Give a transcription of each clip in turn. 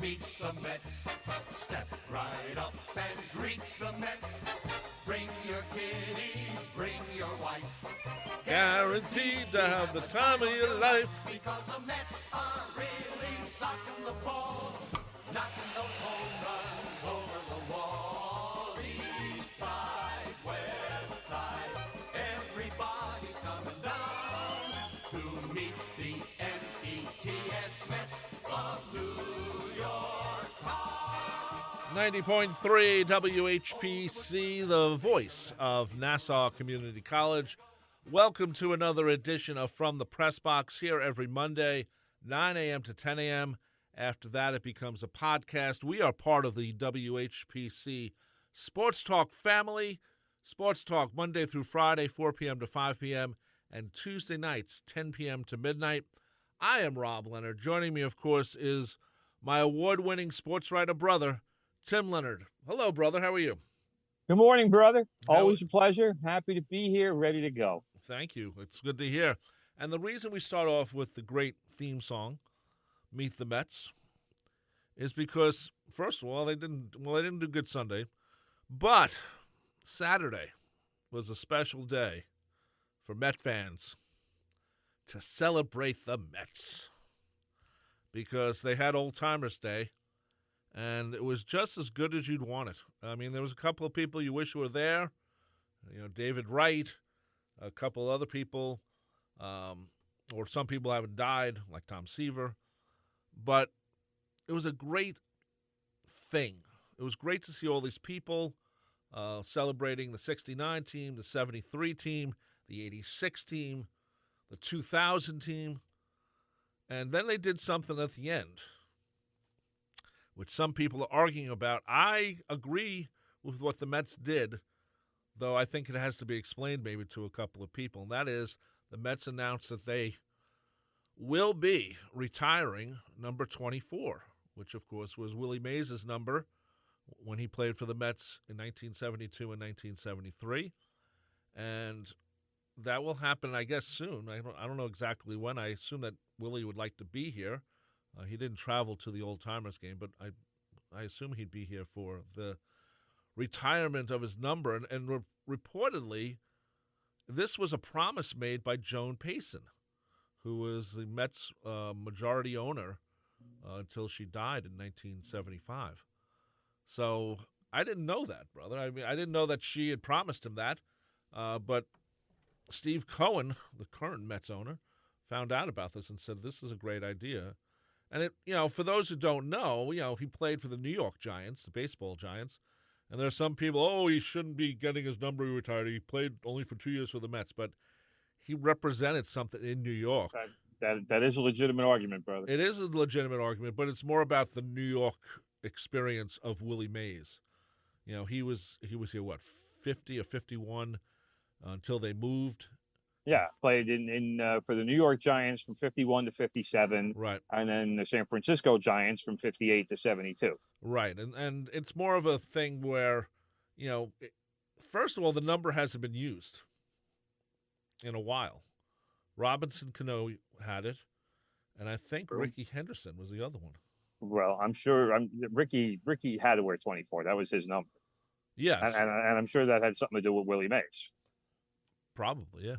meet the Mets. Step right up and greet the Mets. Bring your kiddies, bring your wife. Guaranteed to have the time of your life. Because the Mets are really socking the ball, knocking those home runs over the wall. East side, west side, everybody's coming down to meet the Mets of New York town. 90.3 WHPC, the voice of Nassau Community College. Welcome to another edition of From the Press Box, here every Monday, 9 a.m. to 10 a.m. After that, it becomes a podcast. We are part of the WHPC Sports Talk family. Sports Talk Monday through Friday, 4 p.m. to 5 p.m., and Tuesday nights, 10 p.m. to midnight. I am Rob Leonard. Joining me, of course, is my award-winning sports writer brother, Tim Leonard. Hello, brother. How are you? Good morning, brother. Always a pleasure. Happy to be here, ready to go. Thank you. It's good to hear. And the reason we start off with the great theme song, Meet the Mets, is because, first of all, they didn't do good Sunday, but Saturday was a special day for Met fans to celebrate the Mets because they had Old Timers Day, and it was just as good as you'd want it. I mean, there was a couple of people you wish were there, David Wright, a couple other people, or some people haven't died, like Tom Seaver, but it was a great thing. It was great to see all these people celebrating the 69 team, the 73 team, the 86 team, the 2000 team, and then they did something at the end, which some people are arguing about. I agree with what the Mets did, though I think it has to be explained maybe to a couple of people, and that is the Mets announced that they will be retiring number 24, which, of course, was Willie Mays' number when he played for the Mets in 1972 and 1973, and that will happen, I guess, soon. I don't know exactly when. I assume that Willie would like to be here. He didn't travel to the Old Timers game, but I assume he'd be here for the retirement of his number. And reportedly, this was a promise made by Joan Payson, who was the Mets majority owner until she died in 1975. So I didn't know that, brother. I mean, I didn't know that she had promised him that, but Steve Cohen, the current Mets owner, found out about this and said, this is a great idea. And, for those who don't know, he played for the New York Giants, the baseball Giants. And there are some people, he shouldn't be getting his number retired. He played only for 2 years for the Mets. But he represented something in New York. That is a legitimate argument, brother. It is a legitimate argument, but it's more about the New York experience of Willie Mays. He was here, 50 or 51 until they moved. Yeah, played in for the New York Giants from 51 to 57. Right. And then the San Francisco Giants from 58 to 72. Right. And it's more of a thing where, first of all, the number hasn't been used in a while. Robinson Cano had it, and I think Ricky Henderson was the other one. Well, I'm sure Ricky had to wear 24. That was his number. Yes. And I'm sure that had something to do with Willie Mays. Probably, yeah.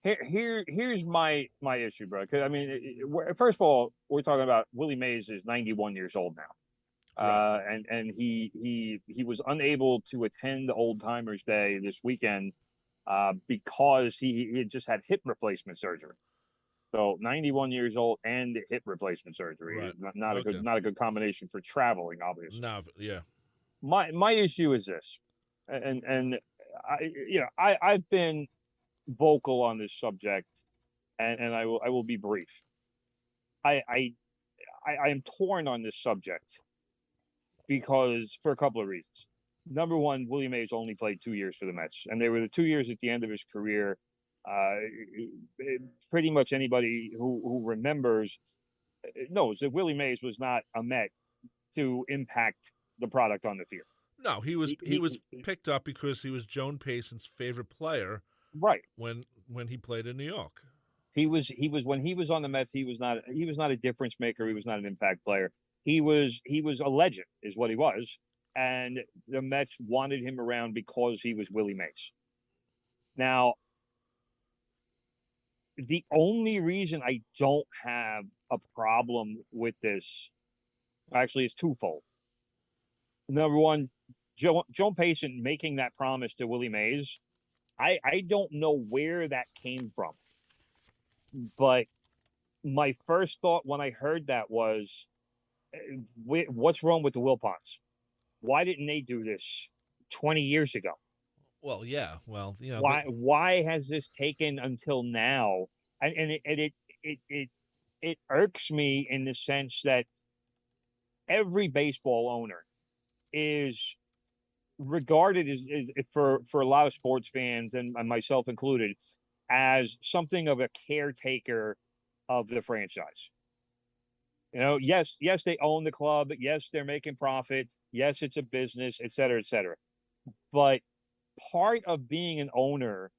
Here's my issue, bro. Because, I mean, first of all, we're talking about Willie Mays is 91 years old now. Right. And he was unable to attend Old Timers Day this weekend because he had just had hip replacement surgery. So 91 years old and hip replacement surgery. Right. Not a good combination for traveling, obviously. No, yeah. My issue is this, and I've been vocal on this subject, and I will be brief. I am torn on this subject because for a couple of reasons. Number one, Willie Mays only played 2 years for the Mets, and they were the 2 years at the end of his career. Pretty much anybody who remembers knows that Willie Mays was not a Met to impact the product on the field. No, he was picked up because he was Joan Payson's favorite player. Right. When he played in New York. He was when he was on the Mets, he was not a difference maker. He was not an impact player. He was a legend, is what he was, and the Mets wanted him around because he was Willie Mays. Now, the only reason I don't have a problem with this actually is twofold. Number one, Joe Payson making that promise to Willie Mays. I don't know where that came from, but my first thought when I heard that was, what's wrong with the Wilpons? Why didn't they do this 20 years ago? Well, yeah. Well, Why has this taken until now? And it irks me in the sense that every baseball owner is regarded as for a lot of sports fans and myself included as something of a caretaker of the franchise. Yes, they own the club. Yes, they're making profit. Yes, it's a business, et cetera, et cetera. But part of being an owner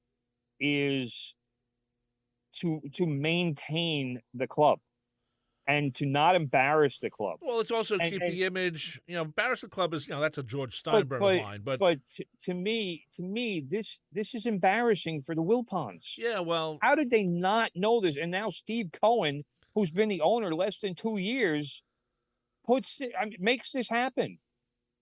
is to maintain the club and to not embarrass the club. well, it's also keep And the image. Embarrass the club is that's a George but Steinbrenner but line. But but to me, this is embarrassing for the Wilpons. yeah, well, How did they not know this? And now Steve Cohen, who's been the owner less than 2 years, makes this happen.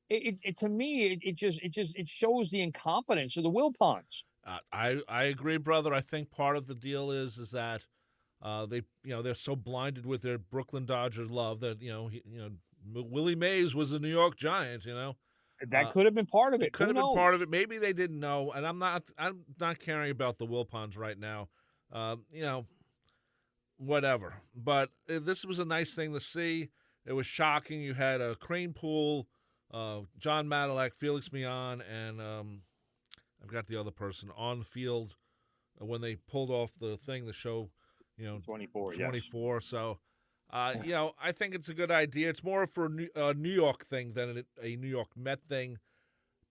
To me, it shows the incompetence of the Wilpons. I agree, brother. I think part of the deal is that they're so blinded with their Brooklyn Dodgers love that Willie Mays was a New York Giant. That could have been part of it. It could Who have been part of knows? it. Maybe they didn't know, and I'm not caring about the Wilpons right now. Whatever. But this was a nice thing to see. It was shocking. You had a Crane Pool, John Madalak, Felix Mian, and I've got the other person on the field when they pulled off the thing to show, 24. 24. Yes. So, I think it's a good idea. It's more for a New York thing than a New York Met thing.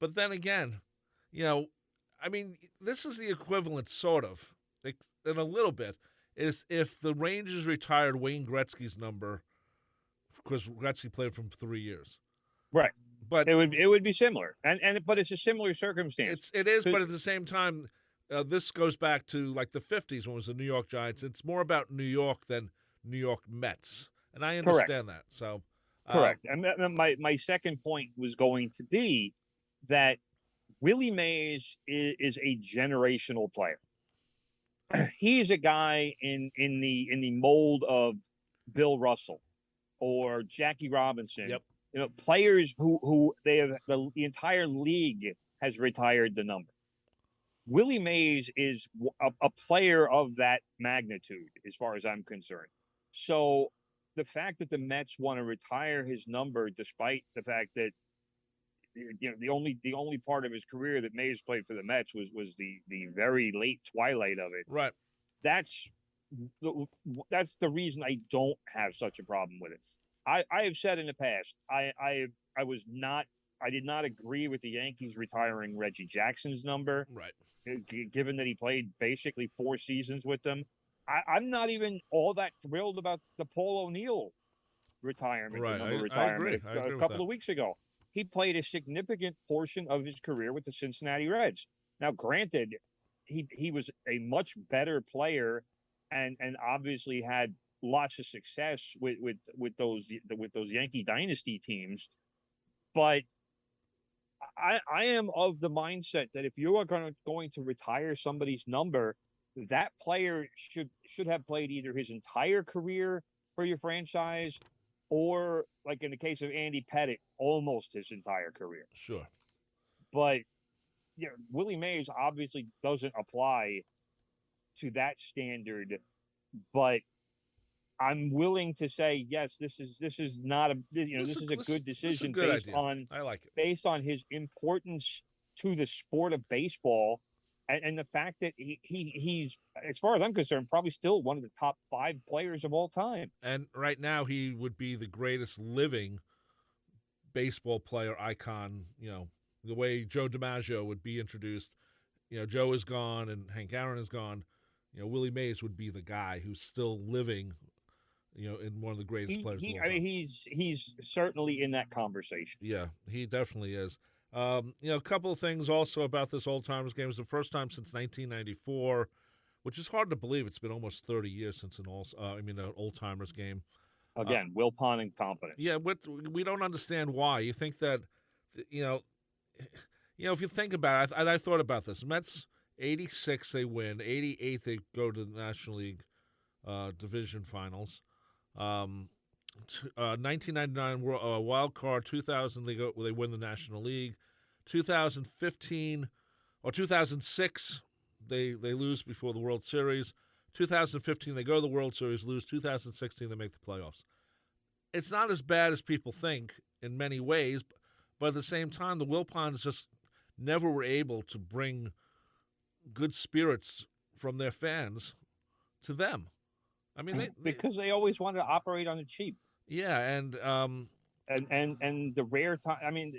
But then again, this is the equivalent, sort of, in a little bit, is if the Rangers retired Wayne Gretzky's number, because Gretzky played for 3 years. Right. But it would be similar, but it's a similar circumstance. It is, but at the same time, this goes back to like the 50s when it was the New York Giants. It's more about New York than New York Mets, and I understand that. So, correct. And my second point was going to be that Willie Mays is a generational player. He's a guy in the mold of Bill Russell or Jackie Robinson. Yep. Players who they have the entire league has retired the number. Willie Mays is a player of that magnitude, as far as I'm concerned. So the fact that the Mets want to retire his number, despite the fact that the only part of his career that Mays played for the Mets was the very late twilight of it. Right. That's the reason I don't have such a problem with it. I have said in the past, I did not agree with the Yankees retiring Reggie Jackson's number. Right. Given that he played basically 4 seasons with them. I'm not even all that thrilled about the Paul O'Neill retirement. Right. I agree a couple of weeks ago. He played a significant portion of his career with the Cincinnati Reds. Now, granted, he was a much better player and obviously had lots of success with those Yankee dynasty teams, but I am of the mindset that if you are going to retire somebody's number, that player should have played either his entire career for your franchise, or like in the case of Andy Pettitte, almost his entire career. Sure. But Willie Mays obviously doesn't apply to that standard, but I'm willing to say yes. This is not a this is a good decision I like it based on his importance to the sport of baseball, and the fact that he's, as far as I'm concerned, probably still one of the top 5 players of all time. And right now, he would be the greatest living baseball player icon. The way Joe DiMaggio would be introduced. Joe is gone and Hank Aaron is gone. Willie Mays would be the guy who's still living, in one of the greatest players of all time. I mean, he's certainly in that conversation. Yeah, he definitely is. A couple of things also about this old timers game. It was the first time since 1994, which is hard to believe. It's been almost 30 years since an old timers game. Again, Wilpon incompetence. Yeah, we don't understand why. You think that, if you think about it, I thought about this. Mets 86 they win, 88 they go to the National League division finals. 1999 wild card, 2000 they win the National League. 2015 or 2006 they lose before the World Series. 2015 they go to the World Series, lose. 2016 they make the playoffs. It's not as bad as people think in many ways, but at the same time the Wilpons just never were able to bring good spirits from their fans to them. I mean, because they always wanted to operate on the cheap. Yeah, and the rare time, I mean,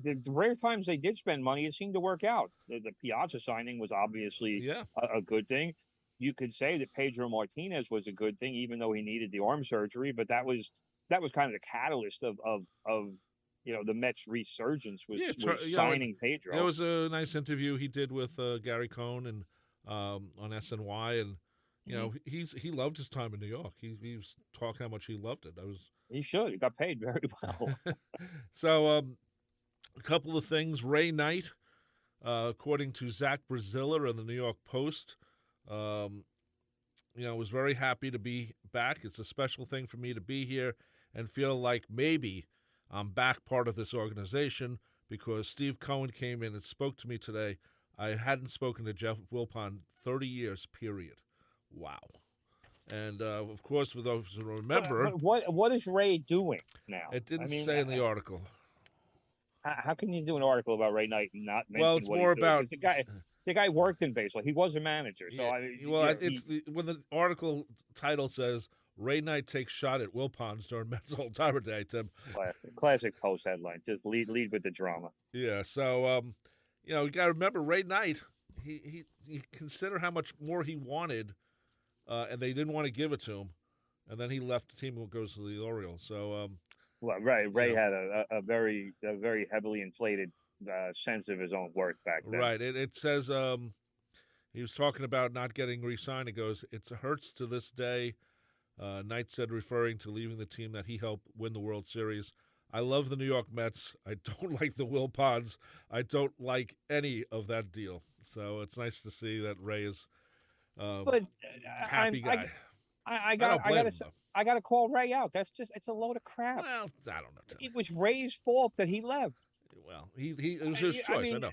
the rare times they did spend money, it seemed to work out. The Piazza signing was obviously a good thing. You could say that Pedro Martinez was a good thing, even though he needed the arm surgery. But that was kind of the catalyst of the Mets' resurgence was signing Pedro. There was a nice interview he did with Gary Cohn and on SNY, and he loved his time in New York. He was talking how much he loved it. He should. He got paid very well. So a couple of things. Ray Knight, according to Zach Braziller in the New York Post, was very happy to be back. It's a special thing for me to be here and feel like maybe I'm back part of this organization because Steve Cohen came in and spoke to me today. I hadn't spoken to Jeff Wilpon 30 years, period. Wow. And, of course, for those who remember... What is Ray doing now? It didn't say in the article. How can you do an article about Ray Knight and not mention well, it's what more he's about... doing? The guy worked in baseball. He was a manager. So when the article title says, Ray Knight takes shot at Wilpons during Mets Old-Timer Day, Tim. Classic Post headline. Just lead with the drama. Yeah, so, you got to remember, Ray Knight, he consider how much more he wanted, and they didn't want to give it to him, and then he left the team and goes to the Orioles. So, Ray had a very heavily inflated sense of his own worth back then. Right. It says he was talking about not getting re-signed. It goes, it hurts to this day. Knight said, referring to leaving the team that he helped win the World Series. I love the New York Mets. I don't like the Wilpons. I don't like any of that deal. So it's nice to see that Ray is happy guy. I got to call Ray out. It's a load of crap. Well, I don't know. It was Ray's fault that he left. Well, it was his choice. I know.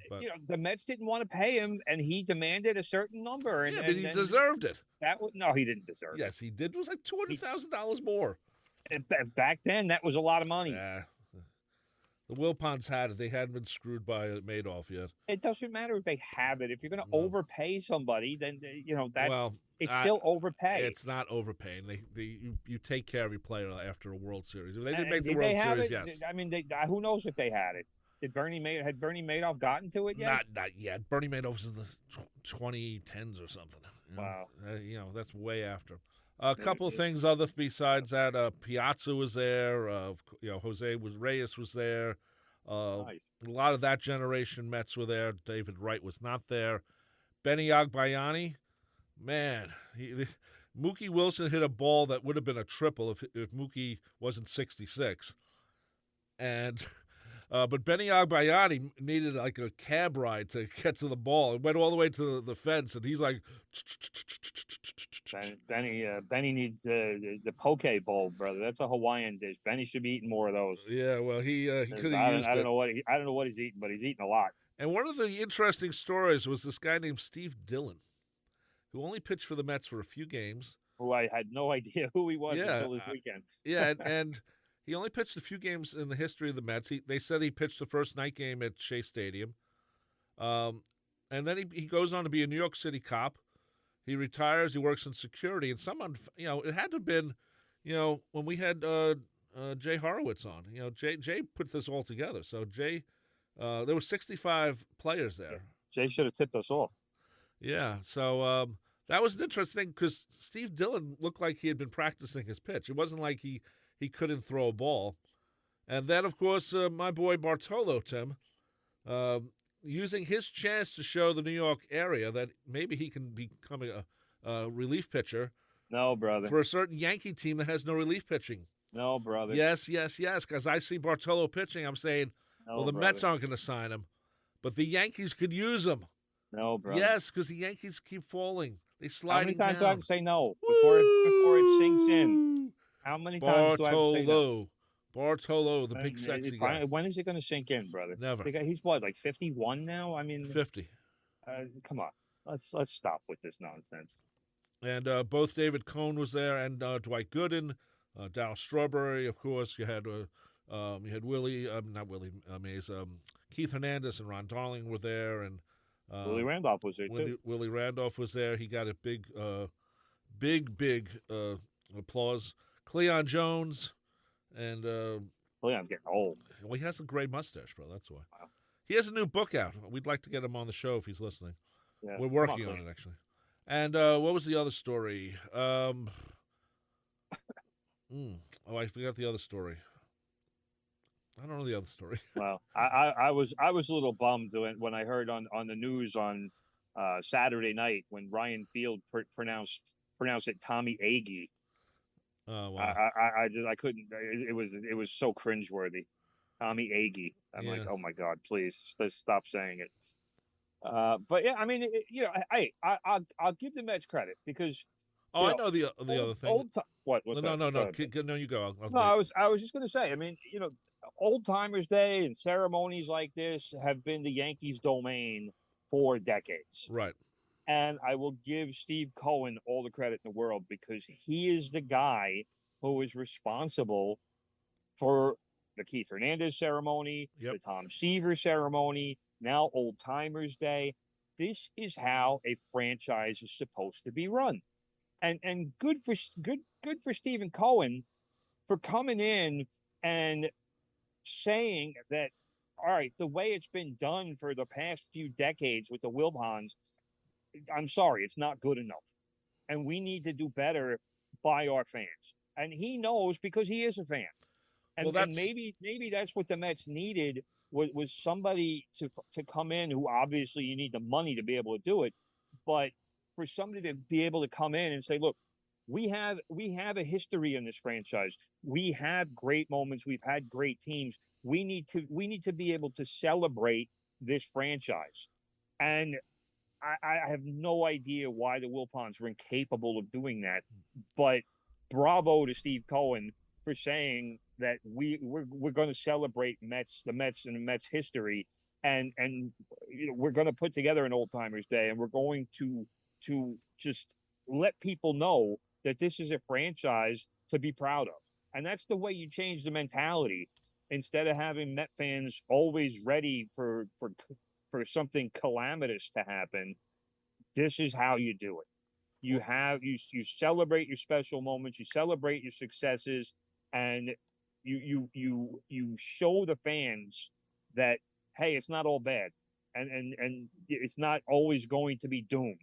But, the Mets didn't want to pay him, and he demanded a certain number. And, but he deserved it. No, he didn't deserve it. Yes, he did. It was like $200,000 more. Back then, that was a lot of money. Yeah. The Wilpons had it. They hadn't been screwed by Madoff yet. It doesn't matter if they have it. If you're going to overpay somebody, then it's still overpay. It's not overpaying. You take care of your player after a World Series. If they didn't make the World Series, yes. I mean, who knows if they had it? Had Bernie Madoff gotten to it yet? Not yet. Bernie Madoff was in the 2010s or something. Wow. That's way after. A couple of things other besides that. Piazza was there. Reyes was there. Nice. A lot of that generation Mets were there. David Wright was not there. Benny Agbayani, man, Mookie Wilson hit a ball that would have been a triple if Mookie wasn't 66. And but Benny Agbayani needed like a cab ride to get to the ball. It went all the way to the fence, and he's like, Benny needs the poke bowl, brother. That's a Hawaiian dish. Benny should be eating more of those. Yeah, well, he could have used it. I don't know what he's eating, but he's eating a lot. And one of the interesting stories was this guy named Steve Dillon, who only pitched for the Mets for a few games. Who I had no idea who he was until this weekend. Yeah, and he only pitched a few games in the history of the Mets. They said he pitched the first night game at Shea Stadium. And then he goes on to be a New York City cop. He retires. He works in security. And someone, it had to have been, when we had Jay Horowitz on. Jay put this all together. So Jay, there were 65 players there. Jay should have tipped us off. Yeah, so that was interesting because Steve Dillon looked like he had been practicing his pitch. It wasn't like he couldn't throw a ball. And then, of course, my boy Bartolo, Tim, uh, using his chance to show the New York area that maybe he can become a relief pitcher No, brother. for a certain Yankee team that has no relief pitching. No, brother. Yes, yes, yes, because I see Bartolo pitching. I'm saying, No, well, the brother. Mets aren't going to sign him, but the Yankees could use him. No, brother. Yes, because the Yankees keep falling. They How sliding many times do I have down. to say no before it sinks in? How many times do I have to say no? Bartolo, the big sexy guy. When is it going to sink in, brother? Never. He's what, like 51 now? I mean, 50. come on. Let's stop with this nonsense. And both David Cohn was there and Dwight Gooden, Darryl Strawberry, of course. You had Willie, not Willie Mays, Keith Hernandez and Ron Darling were there, and Willie Randolph was there too. Willie Randolph was there. He got a big applause. Cleon Jones, and Leon's getting old. well, he has a gray mustache, bro. That's why. Wow. He has a new book out. We'd like to get him on the show if he's listening. Yeah, We're come working on Leon. it, actually. And what was the other story? I forgot the other story. I don't know the other story. Well, I was a little bummed when I heard on the news on Saturday night when Ryan Field pronounced it Tommy Agee. Oh wow! I couldn't. It was so cringeworthy. Tommy Agee. I'm like, oh my god, please stop saying it. But yeah, I mean, I'll give the Mets credit because. Oh, I know the other thing. What? What's no, that? no, no. No, you go. No, I was just gonna say. I mean, Old Timers Day and ceremonies like this have been the Yankees' domain for decades. Right. And I will give Steve Cohen all the credit in the world because he is the guy who is responsible for the Keith Hernandez ceremony, the Tom Seaver ceremony, now Old Timers Day. This is how a franchise is supposed to be run. And good for Stephen Cohen for coming in and saying that, all right, the way it's been done for the past few decades with the Wilpons, I'm sorry, it's not good enough. And we need to do better by our fans. And he knows because he is a fan. And, and maybe that's what the Mets needed was somebody to come in who obviously you need the money to be able to do it. But for somebody to be able to come in and say, look, we have a history in this franchise. We have great moments. We've had great teams. We need to be able to celebrate this franchise. And I have no idea why the Wilpons were incapable of doing that. But bravo to Steve Cohen for saying that we're going to celebrate the Mets and the Mets history, and we're going to put together an Old Timers Day, and we're going to just let people know that this is a franchise to be proud of. And that's the way you change the mentality. Instead of having Met fans always ready for something calamitous to happen, this is how you do it. You celebrate your special moments, you celebrate your successes, and you show the fans that, hey, it's not all bad, and it's not always going to be doomed.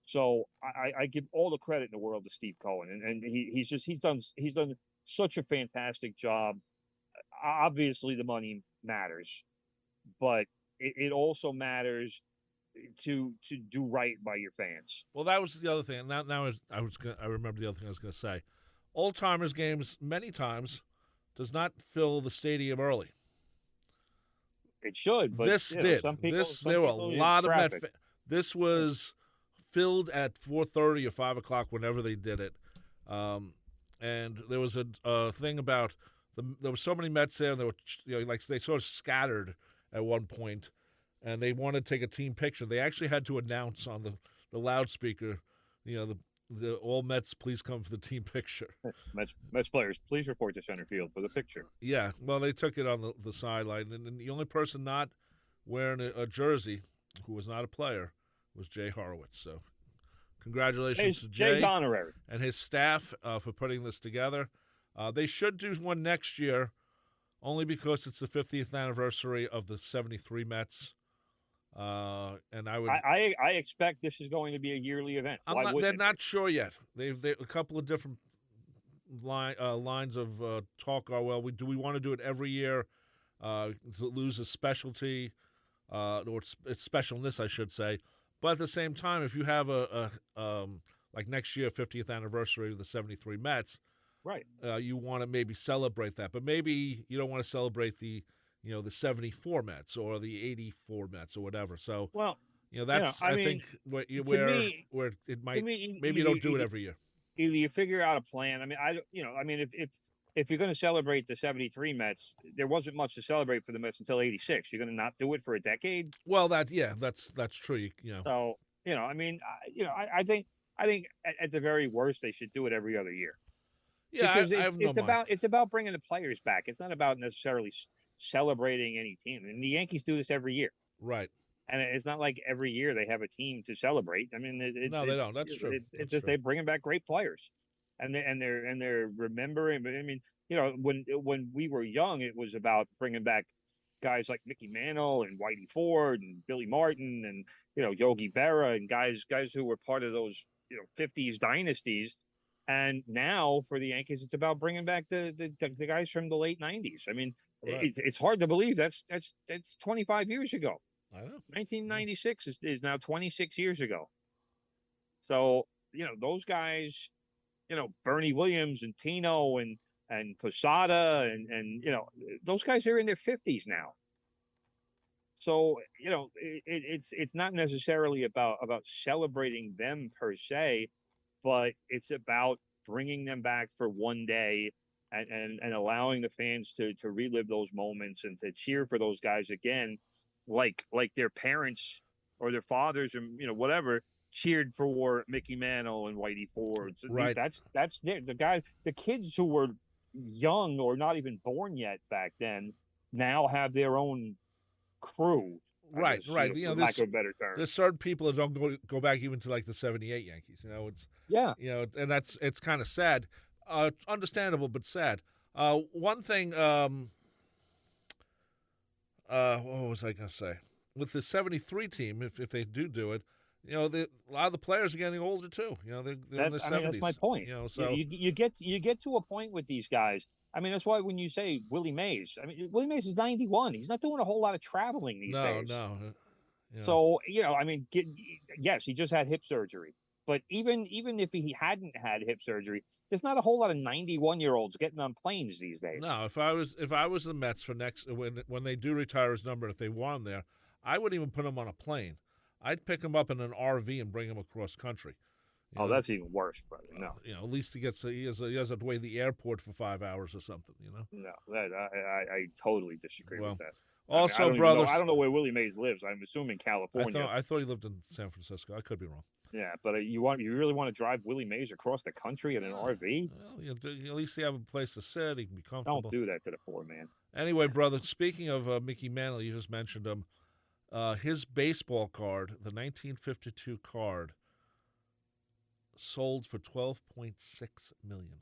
So I give all the credit in the world to Steve Cohen, and he's done such a fantastic job. Obviously, the money matters, but it also matters to do right by your fans. Well, that was the other thing. Now I remember the other thing I was going to say. Old Timers games many times does not fill the stadium early. It should, but this did. There were a lot of Met. This was filled at 4:30 or 5 o'clock whenever they did it, and there was a thing about there were so many Mets there. And they were like they sort of scattered at one point, and they wanted to take a team picture. They actually had to announce on the loudspeaker, the all Mets, please come for the team picture. Mets players, please report to center field for the picture. Yeah, well, they took it on the sideline, and the only person not wearing a jersey who was not a player was Jay Horowitz. So congratulations to Jay Jay's honorary and his staff for putting this together. They should do one next year, only because it's the 50th anniversary of the '73 Mets. And I would. I expect this is going to be a yearly event. Why wouldn't They're it not sure yet. They a couple of different lines of talk are, well, we want to do it every year, to lose a specialty, or its specialness, I should say. But at the same time, if you have like next year, 50th anniversary of the '73 Mets, right? you want to maybe celebrate that, but maybe you don't want to celebrate the '74 Mets or the '84 Mets or whatever. So, Well, that's I mean, think where it might, to me, maybe you don't do it every year. either you figure out a plan. I mean, if you're going to celebrate the '73 Mets, there wasn't much to celebrate for the Mets until '86. You're going to not do it for a decade. Well, that's true. So, I mean, I think at the very worst they should do it every other year. Yeah, Because I have no mind. it's about bringing the players back. It's not about necessarily celebrating any team. And the Yankees do this every year. Right. And it's not like every year they have a team to celebrate. I mean, No, they don't. That's true. It's That's just true. they're bringing back great players, and they're remembering. But I mean, when we were young, it was about bringing back guys like Mickey Mantle and Whitey Ford and Billy Martin and Yogi Berra and guys who were part of those '50s dynasties. And now for the Yankees, it's about bringing back the guys from the late '90s. I mean, Right. it's hard to believe that's 25 years ago. I know. 1996 is now 26 years ago. So, those guys, Bernie Williams and Tino and Posada and those guys are in their 50s now. So, it's not necessarily about celebrating them per se, but it's about bringing them back for one day and allowing the fans to relive those moments and to cheer for those guys again, like their parents or their fathers or whatever cheered for Mickey Mantle and Whitey Ford. So Right. That's the kids who were young or not even born yet back then now have their own crew. Right. Guess, Right. for lack of a better term. There's certain people that don't go back even to like the '78 Yankees. It's Yeah. and it's kind of sad. It's understandable, but sad. One thing. What was I gonna say? With the '73 team, if they do it, a lot of the players are getting older too. They're in their '70s. That's my point. So you get to a point with these guys. I mean, that's why when you say Willie Mays, I mean, Willie Mays is 91. He's not doing a whole lot of traveling these days. No. So I mean, yes, he just had hip surgery, but even if he hadn't had hip surgery, there's not a whole lot of 91-year-olds getting on planes these days. No, if I was the Mets for next when they do retire his number, if they want him there, I wouldn't even put him on a plane. I'd pick him up in an RV and bring him across country. That's even worse, brother. No, at least he has to wait the airport for 5 hours or something. No, I totally disagree with that. Also, I mean, brothers, I don't know where Willie Mays lives. I'm assuming California. I thought he lived in San Francisco. I could be wrong. Yeah, but you really want to drive Willie Mays across the country in an RV? Well, at least he have a place to sit. He can be comfortable. Don't do that to the poor man. Anyway, brother, speaking of Mickey Mantle, you just mentioned him. His baseball card, the 1952 card, sold for $12.6 million.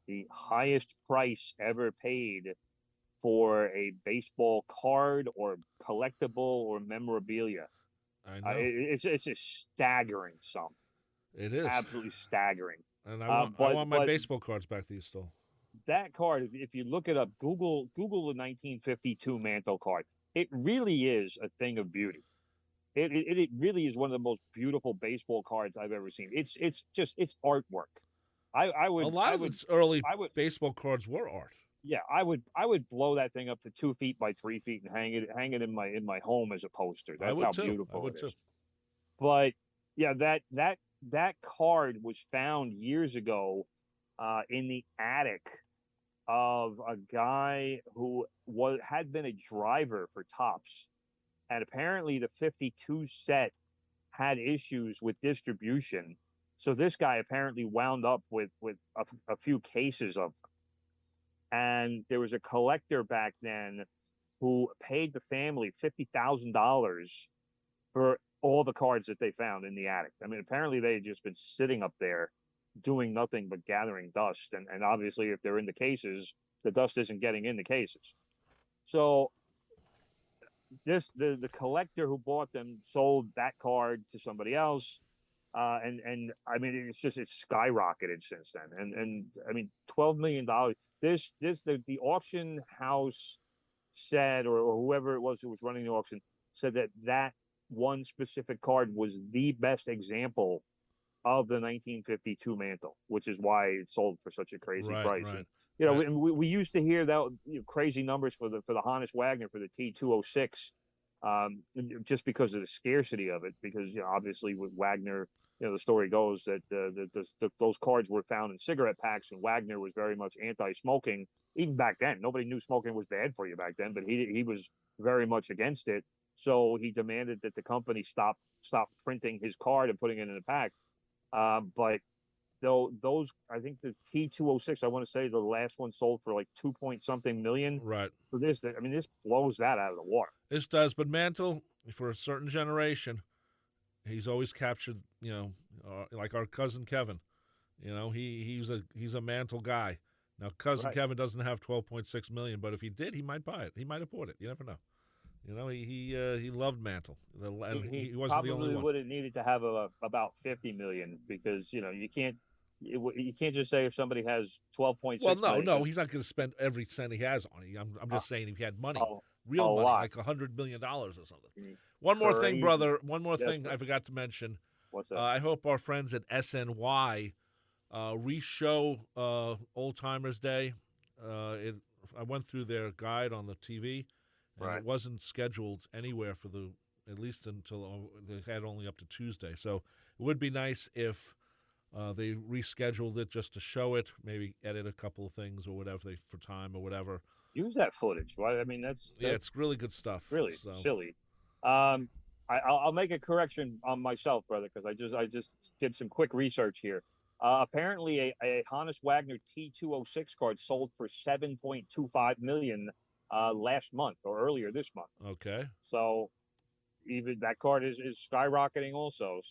The highest price ever paid for a baseball card or collectible or memorabilia. I know. It's a staggering sum. It is Absolutely staggering. And I want my baseball cards back that you stole. That card, if you look it up, Google the 1952 Mantle card. It really is a thing of beauty. It really is one of the most beautiful baseball cards I've ever seen. It's artwork. A lot of its early baseball cards were art. Yeah, I would blow that thing up to 2 feet by 3 feet and hang it in my home as a poster. That's how beautiful it is. But yeah, that card was found years ago in the attic of a guy who had been a driver for Topps, and apparently the 52 set had issues with distribution. So this guy apparently wound up with a few cases of them. And there was a collector back then who paid the family $50,000 for all the cards that they found in the attic. I mean, apparently they had just been sitting up there doing nothing but gathering dust. And obviously, if they're in the cases, the dust isn't getting in the cases. So the collector who bought them sold that card to somebody else. And I mean, it's skyrocketed since then. And I mean, $12 million. The auction house said, or whoever it was who was running the auction said that one specific card was the best example of the 1952 mantle, which is why it sold for such a crazy price. Right. And, we used to hear that crazy numbers for the Hannes Wagner for the T206, just because of the scarcity of it. Because obviously with Wagner, the story goes that those cards were found in cigarette packs, and Wagner was very much anti-smoking. Even back then, nobody knew smoking was bad for you back then, but he was very much against it. So he demanded that the company stop printing his card and putting it in a pack. But those, I think the T206, I want to say the last one sold for like 2-point-something million. Right. So this blows that out of the water. This does, but Mantle, for a certain generation, he's always captured, like our cousin Kevin. He's a Mantle guy. Now, cousin Kevin doesn't have 12.6 million, but if he did, he might buy it. He might have bought it. You never know. He loved Mantle, and he wasn't the only one. Probably would have needed to have about 50 million, because you can't just say if somebody has 12.6. Well, no, he's not going to spend every cent he has on it. I'm just saying if he had money, real money, like $100 million or something. One more thing, brother. One more thing I forgot to mention. What's that? I hope our friends at SNY re-show Old Timers Day. I went through their guide on the TV, and it wasn't scheduled anywhere for at least until they had only up to Tuesday. So it would be nice if they rescheduled it just to show it, maybe edit a couple of things or whatever for time or whatever. Use that footage, right? I mean, that's it's really good stuff. Really silly. I'll make a correction on myself, brother, because I just did some quick research here. Apparently, a Hannes Wagner T206 card sold for $7.25 million last month or earlier this month. Okay. So even that card is skyrocketing also.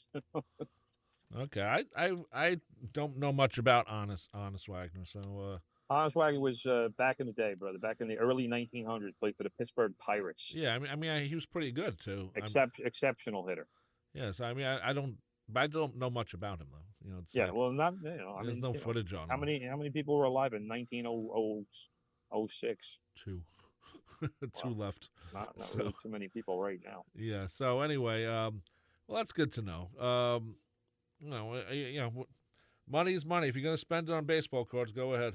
Okay. I don't know much about Hannes Wagner, so. Hannes Wagner was back in the day, brother. Back in the early 1900s, played for the Pittsburgh Pirates. Yeah, I mean, he was pretty good too. Exceptional hitter. Yes, I mean, I don't know much about him though. There's no footage on him. How many people were alive in 1906? Two. Two left. Not really too many people right now. Yeah. So anyway, well, that's good to know. Money's money. If you're going to spend it on baseball cards, go ahead.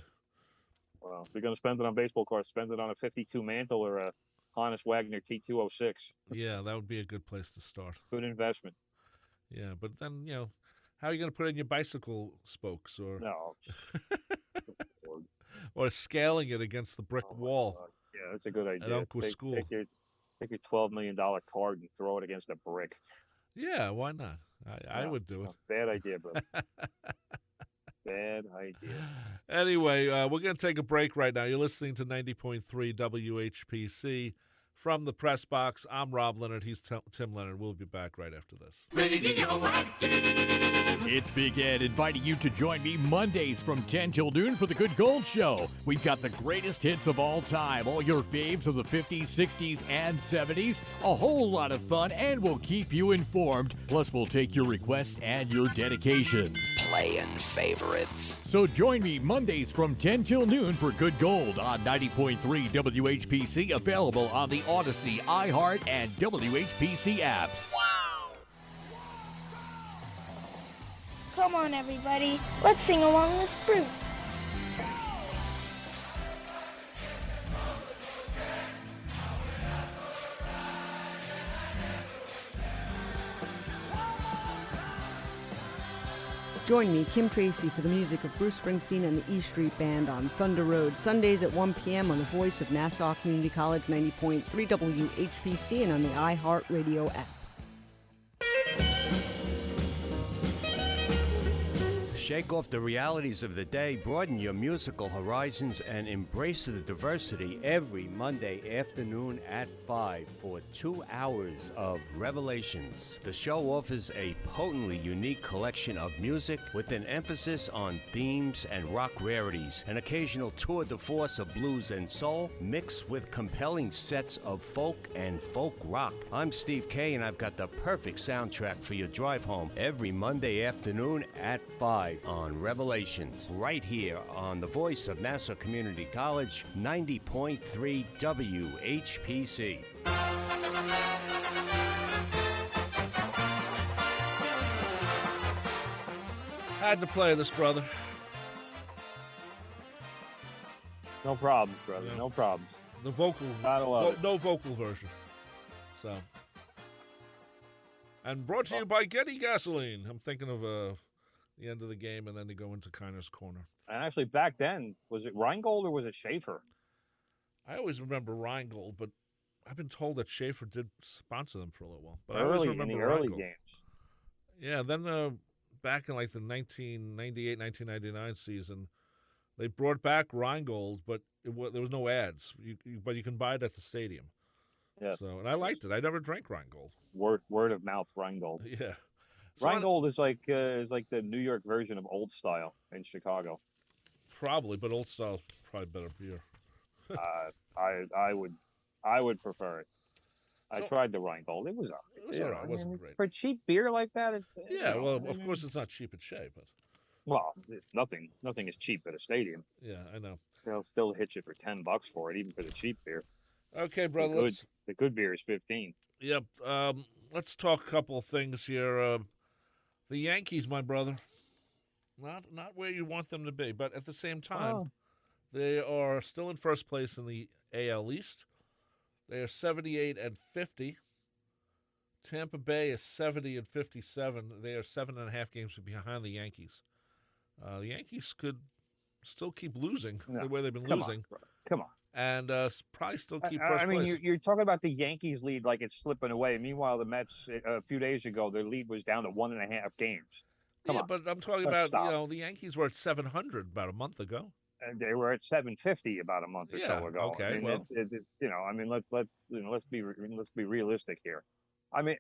Well, if you're going to spend it on baseball cards, spend it on a 52 Mantle or a Hannes Wagner T206. Yeah, that would be a good place to start. Good investment. Yeah, but then, how are you going to put in your bicycle spokes or no, or scaling it against the brick wall? God. Yeah, that's a good idea. At Uncle's school. Take your $12 million card and throw it against a brick. Yeah, why not? I would do it. Bad idea, bro. Bad idea. Anyway, we're going to take a break right now. You're listening to 90.3 WHPC. From the press box, I'm Rob Leonard. He's Tim Leonard. We'll be back right after this. Radioactive. It's Big Ed inviting you to join me Mondays from 10 till noon for the Good Gold Show. We've got the greatest hits of all time, all your faves of the 50s, 60s, and 70s. A whole lot of fun, and we'll keep you informed. Plus, we'll take your requests and your dedications. Playing favorites. So join me Mondays from 10 till noon for Good Gold on 90.3 WHPC, available on the Odyssey, iHeart, and WHPC apps. Come on, everybody. Let's sing along with Bruce. Join me, Kim Tracy, for the music of Bruce Springsteen and the E Street Band on Thunder Road, Sundays at 1 p.m. on the Voice of Nassau Community College 90.3 WHPC and on the iHeart Radio app. Shake off the realities of the day, broaden your musical horizons, and embrace the diversity every Monday afternoon at 5 for 2 hours of revelations. The show offers a potently unique collection of music with an emphasis on themes and rock rarities, an occasional tour de force of blues and soul, mixed with compelling sets of folk and folk rock. I'm Steve K, and I've got the perfect soundtrack for your drive home every Monday afternoon at 5 on Revelations, right here on the voice of Nassau Community College, 90.3 WHPC. Had to play this, brother. No problems, brother. Yeah. No problems. The vocal, Gotta love it. no vocal version. So, and brought to you by Getty Gasoline. I'm thinking of the end of the game, and then they go into Kiner's Corner. And actually, back then, was it Rheingold or was it Schaefer? I always remember Rheingold, but I've been told that Schaefer did sponsor them for a little while. But I always Early remember in the early Rheingold. games. Yeah, then back in like the 1998, 1999 season, they brought back Rheingold, but there was no ads. But you can buy it at the stadium. Yes. So, and I liked it. I never drank Rheingold. Word of mouth Rheingold. Yeah. So Rheingold is like the New York version of Old Style in Chicago. Probably, but Old Style's probably better beer. I would prefer it. I So- tried the Rheingold. It was It was all right. It wasn't it's great. for cheap beer like that. It's Yeah, well, of course it's not cheap at Shea, but Well, nothing is cheap at a stadium. yeah, I know. They'll still hit you for $10 for it, even for the cheap beer. Okay, brother. The good beer is 15. Yep. Let's talk a couple of things here. The Yankees, my brother, not where you want them to be, but at the same time, they are still in first place in the AL East. They are 78-50. Tampa Bay is 70-57. They are 7.5 games behind the Yankees. The Yankees could still keep losing the way they've been losing. Come on. And probably still keep first I mean, place. you're talking about the Yankees lead like it's slipping away. Meanwhile, the Mets a few days ago, their lead was down to 1.5 games. Come on. But I'm talking Let's about, stop. the Yankees were at 700 about a month ago. And they were at 750 about a month or so ago. Okay, I mean, well. it's I mean, let's be realistic here. I mean,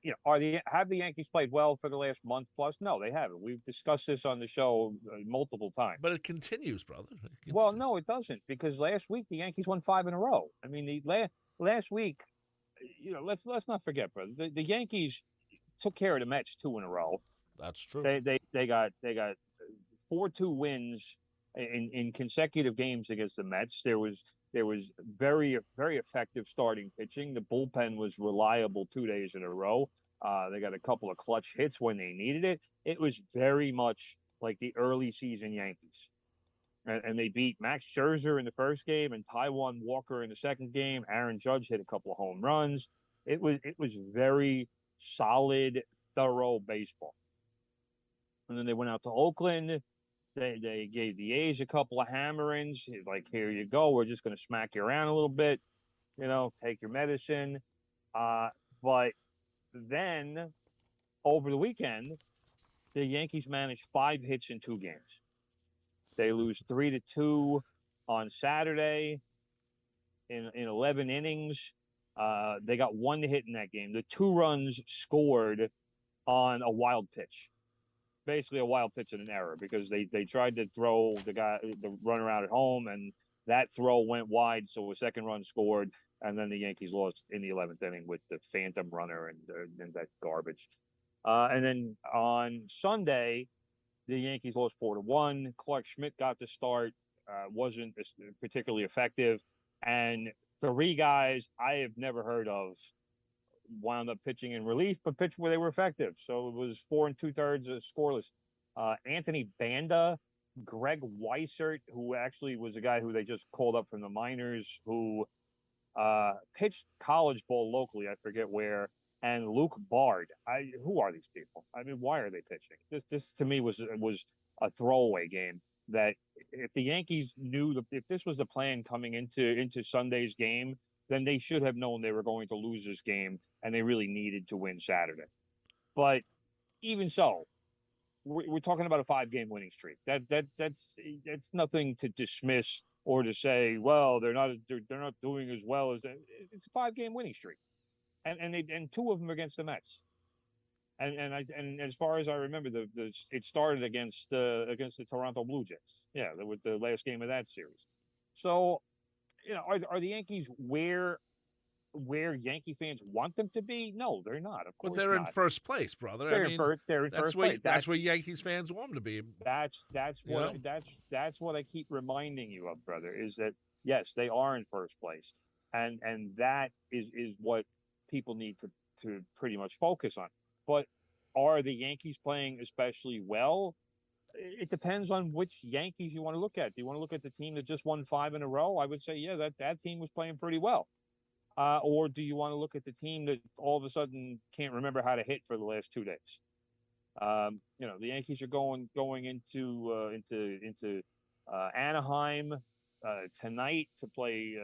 have the Yankees played well for the last month plus? No, they haven't. We've discussed this on the show multiple times. But it continues, brother. Well, no, it doesn't, because last week the Yankees won 5 in a row. I mean, last week, let's not forget, brother. The Yankees took care of the Mets 2 in a row. That's true. They got 4-2 wins in consecutive games against the Mets. There was very, very effective starting pitching. The bullpen was reliable 2 days in a row. They got a couple of clutch hits when they needed it. It was very much like the early season Yankees. And they beat Max Scherzer in the first game and Taijuan Walker in the second game. Aaron Judge hit a couple of home runs. It was very solid, thorough baseball. And then they went out to Oakland. They gave the A's a couple of hammerings. Like, here you go. We're just going to smack you around a little bit. Take your medicine. But then over the weekend, the Yankees managed 5 hits in 2 games. They lose 3-2 on Saturday in 11 innings. They got 1 hit in that game. The 2 runs scored on a wild pitch. Basically a wild pitch and an error, because they tried to throw the runner out at home, and that throw went wide, so a second run scored, and then the Yankees lost in the 11th inning with the phantom runner and that garbage. And then on Sunday, the Yankees lost 4-1. Clark Schmidt got the start, wasn't particularly effective, and 3 guys I have never heard of wound up pitching in relief, but pitched where they were effective. So it was 4 2/3 scoreless. Anthony Banda, Greg Weissert, who actually was a guy who they just called up from the minors, who pitched college ball locally, I forget where, and Luke Bard. Who are these people? I mean, why are they pitching? This to me was a throwaway game. That if the Yankees knew if this was the plan coming into Sunday's game, then they should have known they were going to lose this game, and they really needed to win Saturday. But even so, we're talking about a 5-game winning streak. That's nothing to dismiss or to say, well, they're not doing as well as it's a 5-game winning streak, and two of them against the Mets. And as far as I remember, it started against the Toronto Blue Jays. Yeah, with the last game of that series. So, are the Yankees where Yankee fans want them to be? No, they're not. Of course, But they're in not. first place, brother. They're I in mean, first. They're in first place. that's where Yankees fans want them to be. That's You what know? that's what I keep reminding you of, brother. Is that yes, they are in first place, and that is what people need to pretty much focus on. But are the Yankees playing especially well? It depends on which Yankees you want to look at. Do you want to look at the team that just won 5 in a row? I would say, yeah, that team was playing pretty well. Or do you want to look at the team that all of a sudden can't remember how to hit for the last 2 days? The Yankees are going into Anaheim tonight to play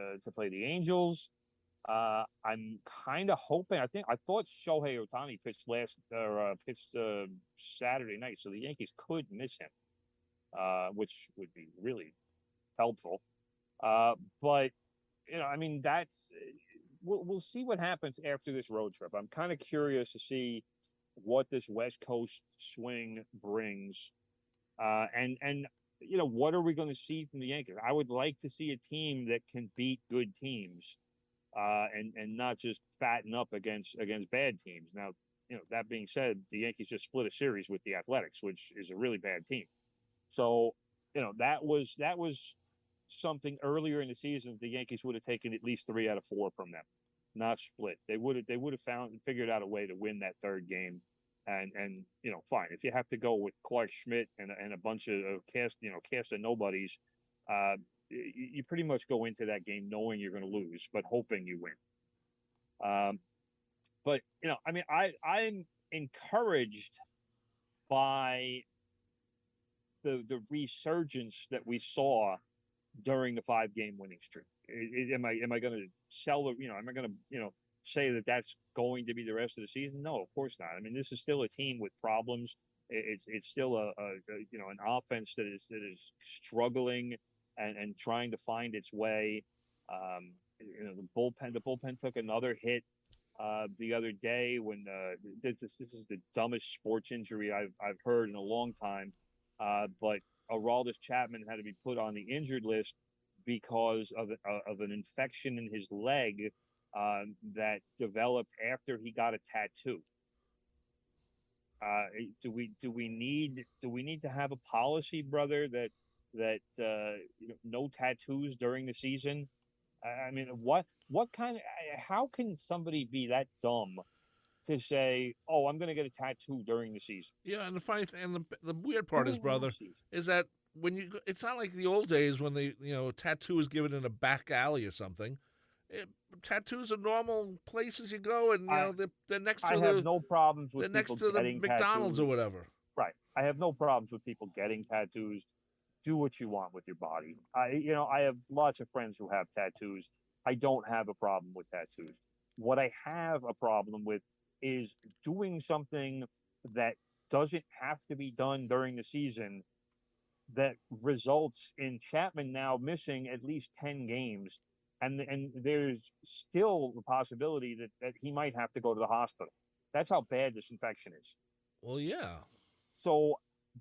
the Angels. I'm kind of hoping. I thought Shohei Ohtani pitched Saturday night, so the Yankees could miss him, which would be really helpful. But I mean, we'll see what happens after this road trip. I'm kind of curious to see what this West Coast swing brings, and what are we going to see from the Yankees? I would like to see a team that can beat good teams, and not just fatten up against bad teams. Now, that being said, the Yankees just split a series with the Athletics, which is a really bad team. So, that was something earlier in the season. The Yankees would have taken at least 3 out of 4 from them, not split. They would have figured out a way to win that third game. And fine, if you have to go with Clark Schmidt and a bunch of cast of nobodies, you pretty much go into that game knowing you're going to lose, but hoping you win. But I mean, I'm encouraged by the resurgence that we saw during the 5-game winning streak. Am I going to sell it? Am I going to say that that's going to be the rest of the season? No, of course not. I mean, this is still a team with problems. It's still an offense that is struggling and trying to find its way. The bullpen took another hit the other day when this is the dumbest sports injury I've heard in a long time. But Aroldis Chapman had to be put on the injured list because of an infection in his leg that developed after he got a tattoo. Do we need to have a policy, brother, that no tattoos during the season? I mean, how can somebody be that dumb to say, "Oh, I'm going to get a tattoo during the season"? Yeah, and the funny thing, and the weird part is, brother, is that it's not like the old days when a tattoo was given in a back alley or something. Tattoos are normal places you go, and they're next to I have no problems with they're next people to the getting McDonald's tattoos. or whatever. Right. I have no problems with people getting tattoos. Do what you want with your body. I have lots of friends who have tattoos. I don't have a problem with tattoos. What I have a problem with is doing something that doesn't have to be done during the season that results in Chapman now missing at least 10 games. And there's still the possibility that he might have to go to the hospital. That's how bad this infection is. Well, yeah. So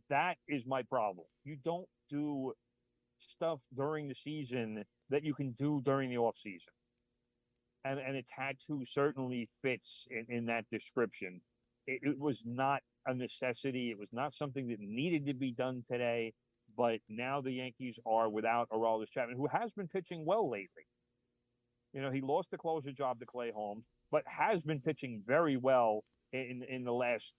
that is my problem. You don't do stuff during the season that you can do during the off season. And a tattoo certainly fits in that description. It was not a necessity. It was not something that needed to be done today. But now the Yankees are without Aroldis Chapman, who has been pitching well lately. He lost the closer job to Clay Holmes, but has been pitching very well in the last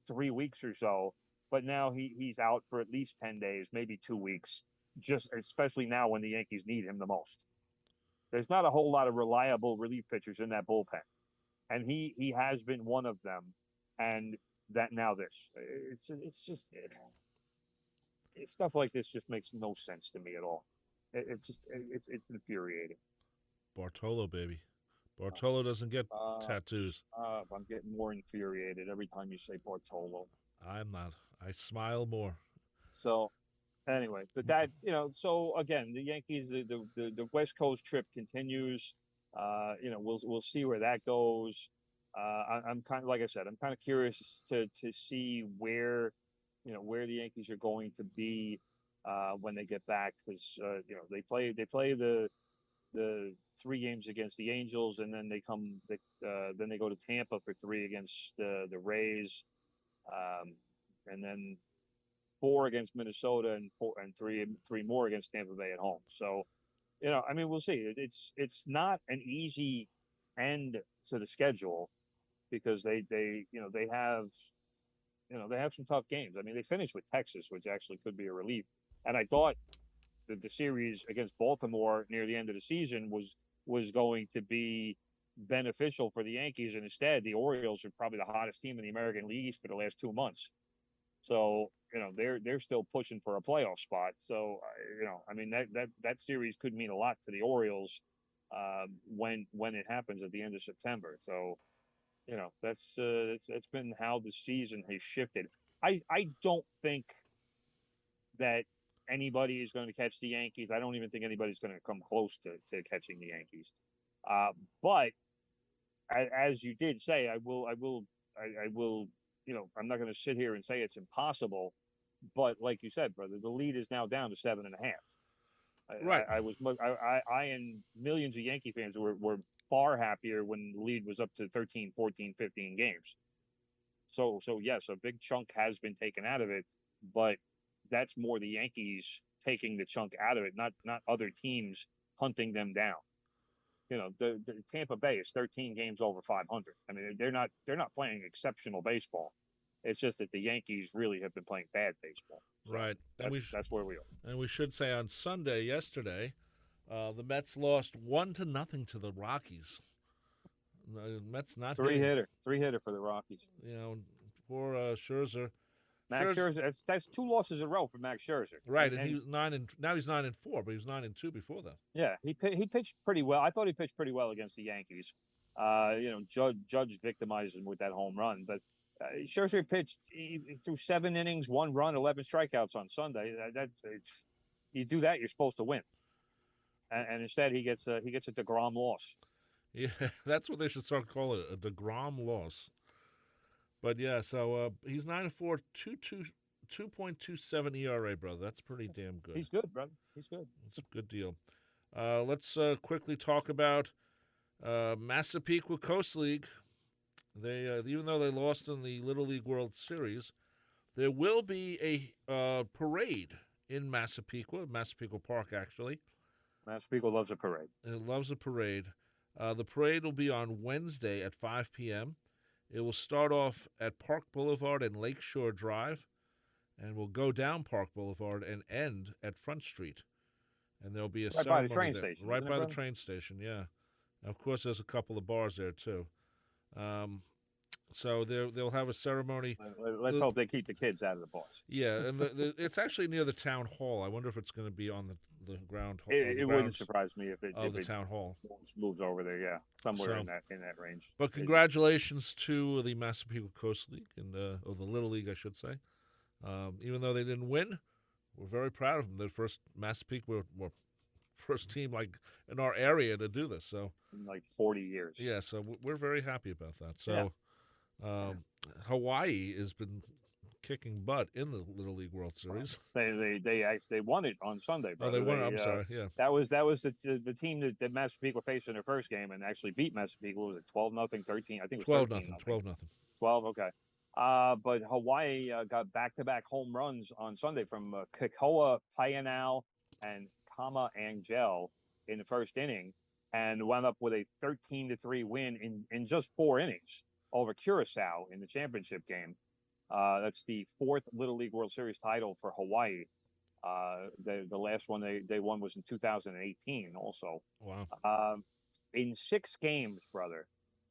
3 weeks or so. But now he's out for at least 10 days, maybe 2 weeks, just especially now when the Yankees need him the most. There's not a whole lot of reliable relief pitchers in that bullpen, and he has been one of them. And that now this, it's just stuff like this just makes no sense to me at all. It's infuriating. Bartolo, baby. Bartolo doesn't get tattoos. I'm getting more infuriated every time you say Bartolo. I'm not. I smile more. So anyway, but that's So again, the Yankees, the West Coast trip continues. We'll see where that goes. I'm kind of like I said, I'm kind of curious to see where the Yankees are going to be when they get back because they play the 3 games against the Angels and then they go to Tampa for 3 against the Rays, and then 4 against Minnesota and three more against Tampa Bay at home. So, I mean, we'll see. It's not an easy end to the schedule because they have some tough games. I mean, they finished with Texas, which actually could be a relief. And I thought that the series against Baltimore near the end of the season was going to be beneficial for the Yankees, and instead the Orioles are probably the hottest team in the American League East for the last 2 months. So they're still pushing for a playoff spot. So I mean that series could mean a lot to the Orioles when it happens at the end of September. So that's been how the season has shifted. I don't think that anybody is going to catch the Yankees. I don't even think anybody's going to come close to catching the Yankees. But as you did say, I will. I'm not going to sit here and say it's impossible, but like you said, brother, the lead is now down to 7.5. Right. I and millions of Yankee fans were far happier when the lead was up to 13, 14, 15 games. So yes, a big chunk has been taken out of it, but that's more the Yankees taking the chunk out of it, not other teams hunting them down. The Tampa Bay is 13 games over 500. I mean, they're not playing exceptional baseball. It's just that the Yankees really have been playing bad baseball. So right. That's where we are. And we should say on Sunday, yesterday, the Mets lost 1-0 to the Rockies. The Mets not three hitter for the Rockies. Poor Scherzer. Max Scherzer. That's 2 losses in a row for Max Scherzer. Right, and he's 9 now he's 9-4, but he was 9-2 before that. Yeah, he pitched pretty well. I thought he pitched pretty well against the Yankees. Judge victimized him with that home run, but Scherzer pitched through 7 innings, 1 run, 11 strikeouts on Sunday. You do that, you're supposed to win. And instead, he gets a DeGrom loss. Yeah, that's what they should start calling it, a DeGrom loss. But yeah, so he's 9-4, 2.27 ERA, brother. That's pretty damn good. He's good, brother. He's good. It's a good deal. Let's quickly talk about Massapequa Coast League. They even though they lost in the Little League World Series, there will be a parade in Massapequa Park, actually. Massapequa loves a parade. It loves a parade. The parade will be on Wednesday at 5 p.m. It will start off at Park Boulevard and Lakeshore Drive, and will go down Park Boulevard and end at Front Street. And there'll be a right ceremony by the train there. station. Right by the brother? train station, yeah. And of course, there's a couple of bars there too. So they'll have a ceremony. Let's hope they keep the kids out of the bars. Yeah, and it's actually near the town hall. I wonder if it's going to be on the ground. It wouldn't surprise me if the town hall moves over there. Yeah, somewhere in that range. But congratulations to the Massapequa Coast League or the Little League, I should say. Even though they didn't win, we're very proud of them. They're first Massapequa were first team like in our area to do this. So in like 40 years. Yeah, so we're very happy about that. So Hawaii has been kicking butt in the Little League World Series. They won it on Sunday. Brother. Oh, they won it. I'm sorry. Yeah, that was the team that Massapequa faced in their first game and actually beat Massapequa. Was it 12-0, 13? I think it was 12-0. 12-0. 12. Okay. But Hawaii got back-to-back home runs on Sunday from Kekoa Painao and Kama Angel in the first inning, and wound up with a 13-3 win in just 4 innings over Curacao in the championship game. That's the 4th Little League World Series title for Hawaii. The last one they won was in 2018 also. Wow. In 6 games, brother,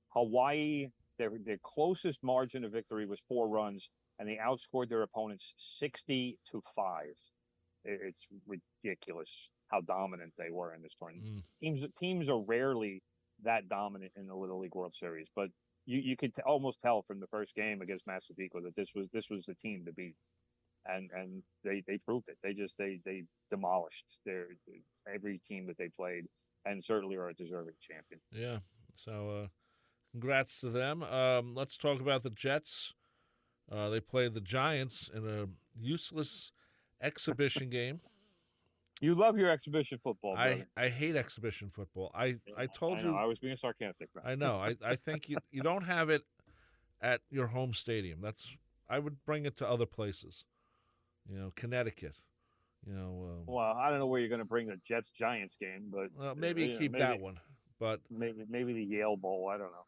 Hawaii, their closest margin of victory was 4 runs, and they outscored their opponents 60-5. It's ridiculous how dominant they were in this tournament. Teams are rarely that dominant in the Little League World Series, but you could almost tell from the first game against Massapequa that this was the team to beat. and they proved it. They demolished every team that they played, and certainly are a deserving champion. Yeah. So, congrats to them. Let's talk about the Jets. They played the Giants in a useless exhibition game. You love your exhibition football, brother. I hate exhibition football. I told I know, you. I was being sarcastic, man. I know. I think you don't have it at your home stadium. I would bring it to other places. Connecticut. Well, I don't know where you're going to bring the Jets Giants game, but maybe keep that one. But maybe the Yale Bowl. I don't know.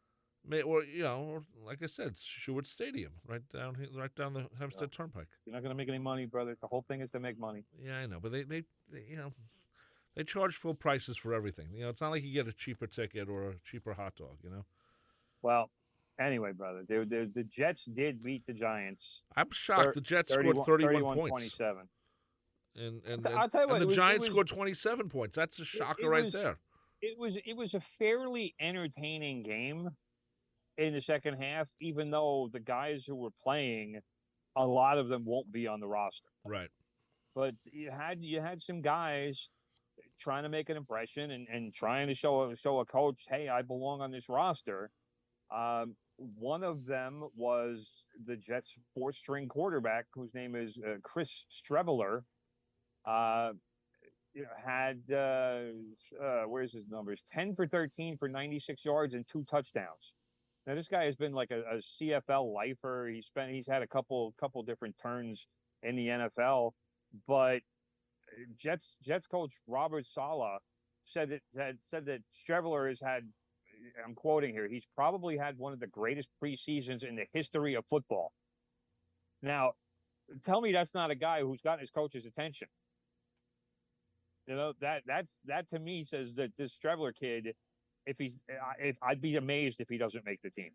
Or like I said, Stewart Stadium, right down the Hempstead Turnpike. You're not going to make any money, brother. The whole thing is to make money. Yeah, I know, but they charge full prices for everything. It's not like you get a cheaper ticket or a cheaper hot dog. Well, anyway, brother, the Jets did beat the Giants. I'm shocked. The Jets scored 31 points. 27. And I'll tell you what, the Giants scored 27 points. That's a shocker right there. It was a fairly entertaining game in the second half, even though the guys who were playing, a lot of them won't be on the roster. Right. But you had some guys trying to make an impression and trying to show a coach, hey, I belong on this roster. One of them was the Jets' fourth-string quarterback, whose name is Chris Streveler. Had where's his numbers? 10 for 13 for 96 yards and 2 touchdowns. Now this guy has been like a CFL lifer. He's had a couple different turns in the NFL, but Jets coach Robert Saleh said that Streveler has had, I'm quoting here, he's probably had one of the greatest preseasons in the history of football. Now, tell me that's not a guy who's gotten his coach's attention. That to me says that this Streveler kid, if I'd be amazed if he doesn't make the team.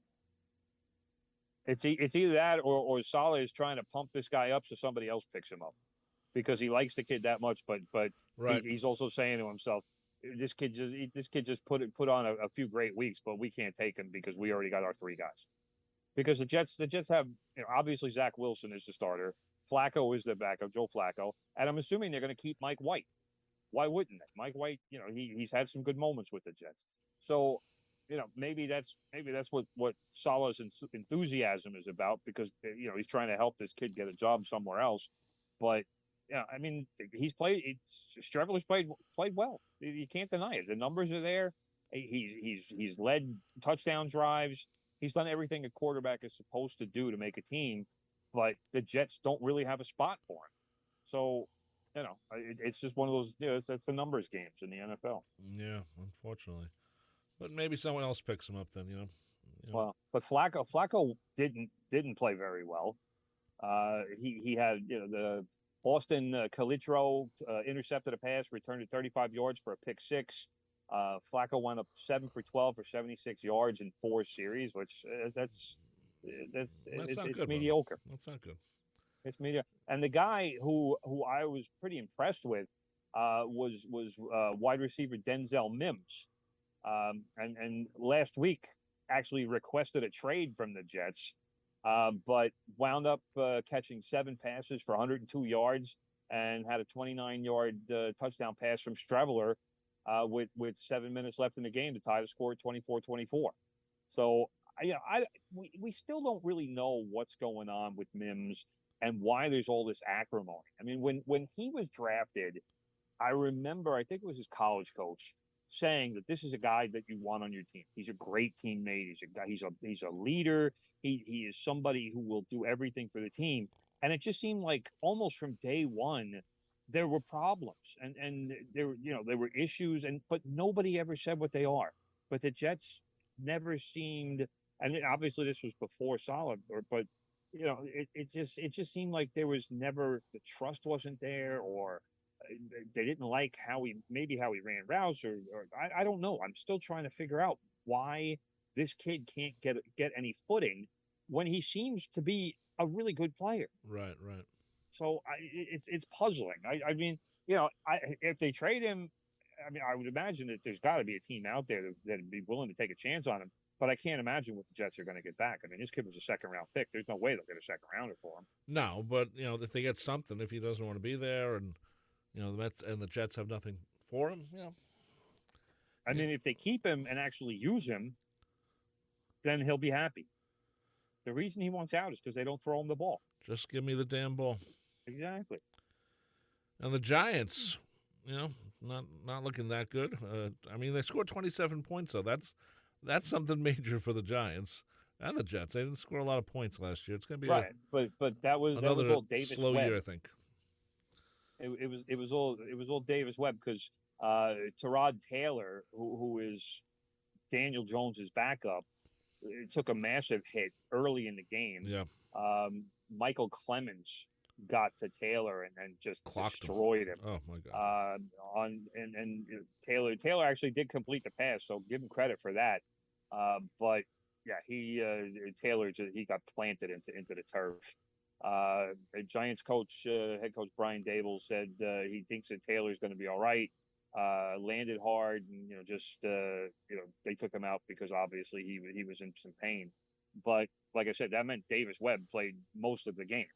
It's either that or Saleh is trying to pump this guy up so somebody else picks him up because he likes the kid that much. But right. he's also saying to himself, this kid just put on a few great weeks, but we can't take him because we already got our 3 guys. Because the Jets have, obviously Zach Wilson is the starter, Flacco is the backup, Joe Flacco, and I'm assuming they're going to keep Mike White. Why wouldn't they? Mike White, he's had some good moments with the Jets. So, maybe that's what Saleh's enthusiasm is about because he's trying to help this kid get a job somewhere else. But Streveler's played well. You can't deny it. The numbers are there. He's led touchdown drives. He's done everything a quarterback is supposed to do to make a team. But the Jets don't really have a spot for him. So. It's just one of those. It's the numbers games in the NFL. Yeah, unfortunately, but maybe someone else picks him up then. Well, but Flacco didn't play very well. He had the Austin Calitro intercepted a pass, returned it 35 yards for a pick 6. Flacco went up 7 for 12 for 76 yards in 4 series, which it's mediocre. That's not good. It's media, and the guy who I was pretty impressed with was wide receiver Denzel Mims, and last week actually requested a trade from the Jets, but wound up catching 7 passes for 102 yards and had a 29-yard touchdown pass from Streveler with 7 minutes left in the game to tie the score at 24-24. So we still don't really know what's going on with Mims and why there's all this acrimony. I mean, when he was drafted, I remember, I think it was his college coach saying that this is a guy that you want on your team. He's a great teammate. He's a leader. He is somebody who will do everything for the team. And it just seemed like almost from day one, there were problems and there were issues, but nobody ever said what they are. But the Jets never seemed, and obviously this was before Saleh, but it just seemed like there was never, the trust wasn't there, or they didn't like how he ran routes, or I don't know. I'm still trying to figure out why this kid can't get any footing when he seems to be a really good player. Right. So it's puzzling. I mean, if they trade him, I mean, I would imagine that there's got to be a team out there that'd be willing to take a chance on him. But I can't imagine what the Jets are going to get back. I mean, this kid was a second-round pick. There's no way they'll get a second-rounder for him. No, but if they get something, if he doesn't want to be there, and the Mets and the Jets have nothing for him, I mean, if they keep him and actually use him, then he'll be happy. The reason he wants out is because they don't throw him the ball. just give me the damn ball. Exactly. And the Giants, not looking that good. I mean, they scored 27 points, so that's something major for the Giants and the Jets. They didn't score a lot of points last year. It's going to be right, but that was another all Davis slow Webb. year, I think. It was all Davis Webb because Tyrod Taylor, who is Daniel Jones's backup, it took a massive hit early in the game. Yeah. Michael Clemens got to Taylor and just Clocked destroyed him. Oh my God. And Taylor actually did complete the pass, so give him credit for that. But yeah, Taylor he got planted into the turf. Giants head coach Brian Dable said he thinks that Taylor's going to be all right. Landed hard, and they took him out because obviously he was in some pain. But like I said, that meant Davis Webb played most of the game,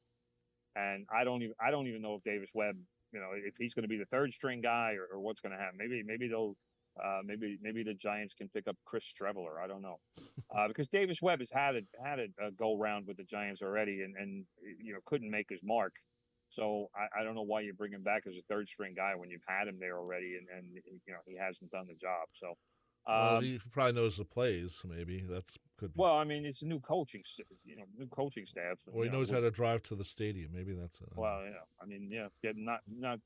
and I don't even know if Davis Webb, if he's going to be the third string guy or what's going to happen. Maybe they'll maybe the Giants can pick up Chris Streveler. I don't know, because Davis Webb has had a go round with the Giants already, and couldn't make his mark. So I don't know why you bring him back as a third string guy when you've had him there already, and he hasn't done the job. So he probably knows the plays. Maybe that's could be. Well, I mean, it's a new coaching staff. Or he knows how to drive to the stadium. Maybe that's it. Well, I mean,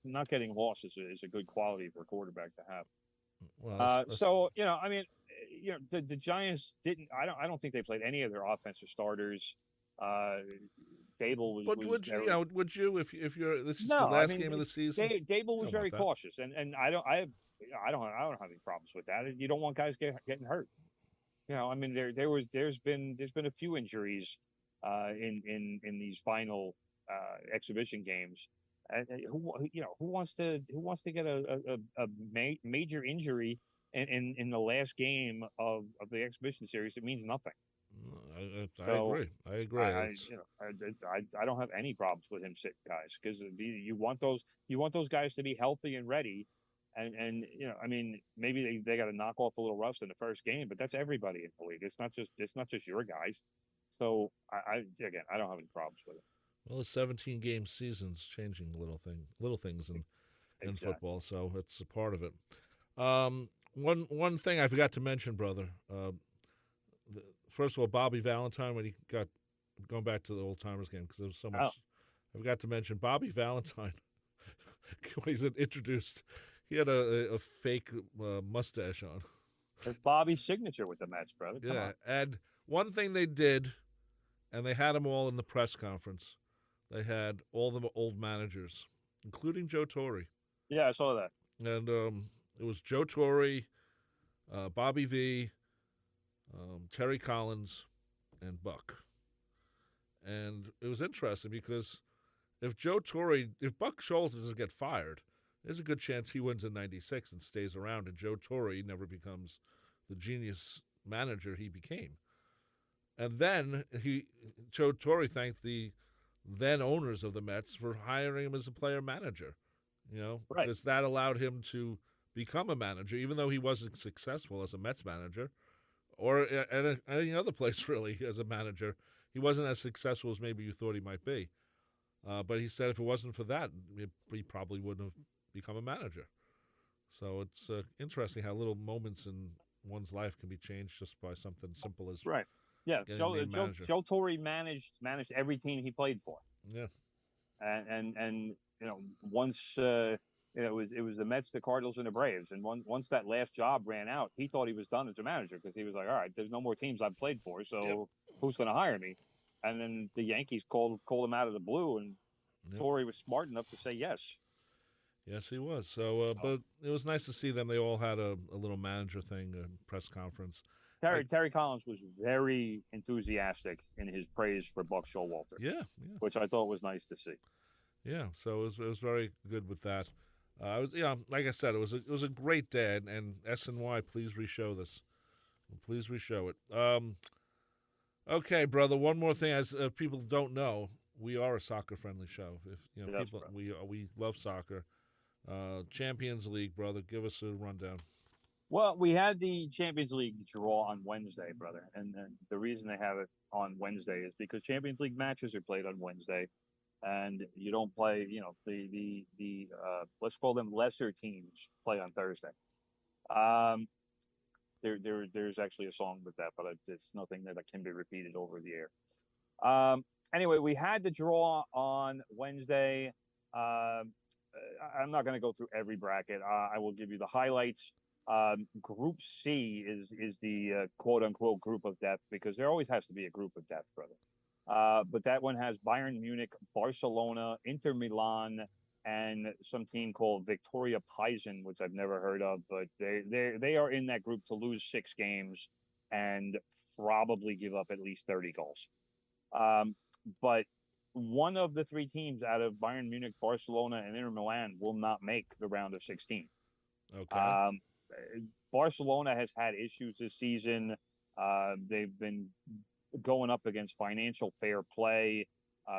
not getting lost is a good quality for a quarterback to have. Well, so I mean, the Giants didn't. I don't think they played any of their offensive starters. Dable was. But would you if you're this is the No, last game of the season? Dable was very that. cautious, and I don't have any problems with that. You don't want guys getting hurt. I mean, there's been a few injuries in these final exhibition games. And who wants to get a major injury in the last game of the exhibition series? It means nothing. I agree. I don't have any problems with him sitting guys because you want those guys to be healthy and ready, and I mean maybe they got to knock off a little rust in the first game, but that's everybody in the league. It's not just your guys. So I don't have any problems with it. Well, the 17-game season's changing little things in football, so it's a part of it. One thing I forgot to mention, brother. First of all, Bobby Valentine, when he got going back to the old timers game because there was so much. I forgot to mention Bobby Valentine. When he's introduced, he had a fake mustache on. That's Bobby's signature with the Mets, brother. Come on. And one thing they did, and they had them all in the press conference. They had all the old managers, including Joe Torre. Yeah, I saw that. And it was Joe Torre, Bobby V, Terry Collins, and Buck. And it was interesting because if Buck Schultz doesn't get fired, there's a good chance he wins in '96 and stays around, and Joe Torre never becomes the genius manager he became. And then Joe Torre thanked the then owners of the Mets for hiring him as a player manager, Right. because that allowed him to become a manager, even though he wasn't successful as a Mets manager or at any other place really as a manager. He wasn't as successful as maybe you thought he might be. But he said if it wasn't for that, he probably wouldn't have become a manager. So it's interesting how little moments in one's life can be changed just by something simple as Right. Yeah, Joe Joe Torre managed every team he played for. Yes. And once it was the Mets, the Cardinals, and the Braves, and once that last job ran out, he thought he was done as a manager because he was like, all right, there's no more teams I've played for, so who's going to hire me? And then the Yankees called him out of the blue, and Torre was smart enough to say yes. Yes, he was. So, but it was nice to see them. They all had a little manager thing, a press conference. Terry Collins was very enthusiastic in his praise for Buck Showalter. Yeah. Which I thought was nice to see. Yeah, so it was very good with that. Like I said, it was a great day, and SNY, please re-show this. Please reshow it. Okay, brother. One more thing, as people don't know, we are a soccer-friendly show. If Yes, people, brother. we love soccer. Champions League, brother. Give us a rundown. Well, we had the Champions League draw on Wednesday, brother, and the reason they have it on Wednesday is because Champions League matches are played on Wednesday, and you don't play. The let's call them lesser teams play on Thursday. Um, there's actually a song with that, but it's nothing that can be repeated over the air. Anyway, we had the draw on Wednesday. I'm not going to go through every bracket. I will give you the highlights. Group C is the quote unquote group of death, because there always has to be a group of death, brother. But that one has Bayern Munich, Barcelona, Inter Milan, and some team called Victoria Pilsen, which I've never heard of, but they are in that group to lose 6 games and probably give up at least 30 goals. But one of the 3 teams out of Bayern Munich, Barcelona, and Inter Milan will not make the round of 16. Okay. Barcelona has had issues this season. They've been going up against financial fair play.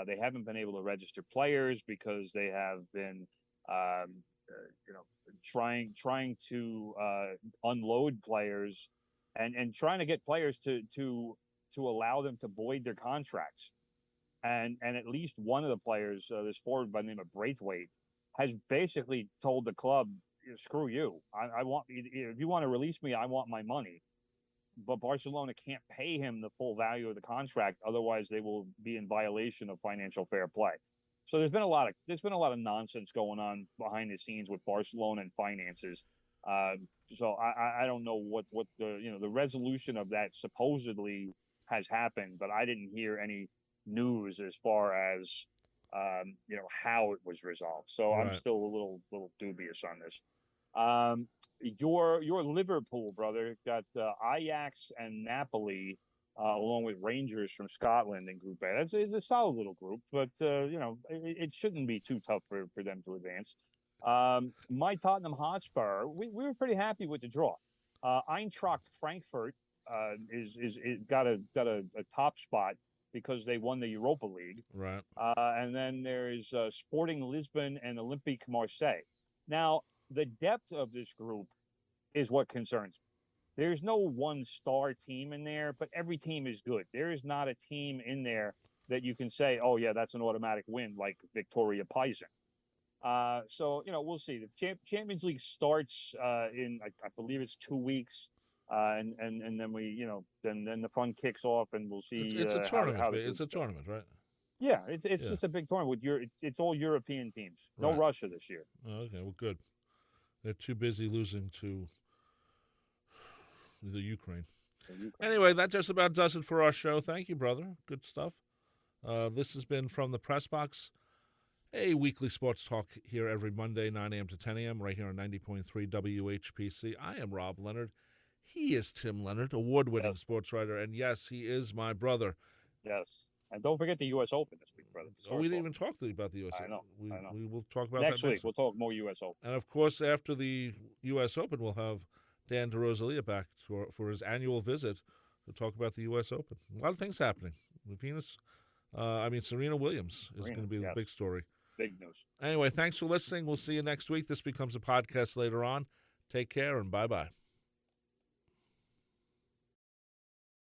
They haven't been able to register players because they have been, trying to unload players and trying to get players to allow them to void their contracts. And at least one of the players, this forward by the name of Braithwaite, has basically told the club, "Screw you! I want, if you want to release me, I want my money." But Barcelona can't pay him the full value of the contract, otherwise they will be in violation of financial fair play. So there's been a lot of nonsense going on behind the scenes with Barcelona and finances. So I don't know what the resolution of that supposedly has happened, but I didn't hear any news as far as how it was resolved. So Right. I'm still a little dubious on this. Your Liverpool, brother, got Ajax and Napoli, along with Rangers from Scotland in Group A. It's a solid little group, but it shouldn't be too tough for them to advance. My Tottenham Hotspur, we were pretty happy with the draw. Eintracht Frankfurt is got a top spot because they won the Europa League. Right. And then there's Sporting Lisbon and Olympique Marseille. Now, the depth of this group is what concerns me. There's no one star team in there, but every team is good. There is not a team in there that you can say, "Oh yeah, that's an automatic win," like Victoria Pilsen. So we'll see. The Champions League starts in I believe it's 2 weeks, and then then the fun kicks off, and we'll see. It's a tournament. How It's a tournament, right? Yeah, it's just a big tournament with it's all European teams. No Right. Russia this year. Oh, okay, well, good. They're too busy losing to the Ukraine. Anyway, that just about does it for our show. Thank you, brother. Good stuff. This has been From the Press Box, a weekly sports talk here every Monday, 9 a.m. to 10 a.m., right here on 90.3 WHPC. I am Rob Leonard. He is Tim Leonard, award-winning sports writer, and yes, he is my brother. Yes. And don't forget the U.S. Open this week, brother. Oh, we didn't even talk about the U.S. I know. Open. I know. We will talk about Next that week. We'll talk more U.S. Open. And, of course, after the U.S. Open, we'll have Dan DeRosalia back for his annual visit to talk about the U.S. Open. A lot of things happening. Serena Williams is going to be the big story. Big news. Anyway, thanks for listening. We'll see you next week. This becomes a podcast later on. Take care and bye-bye.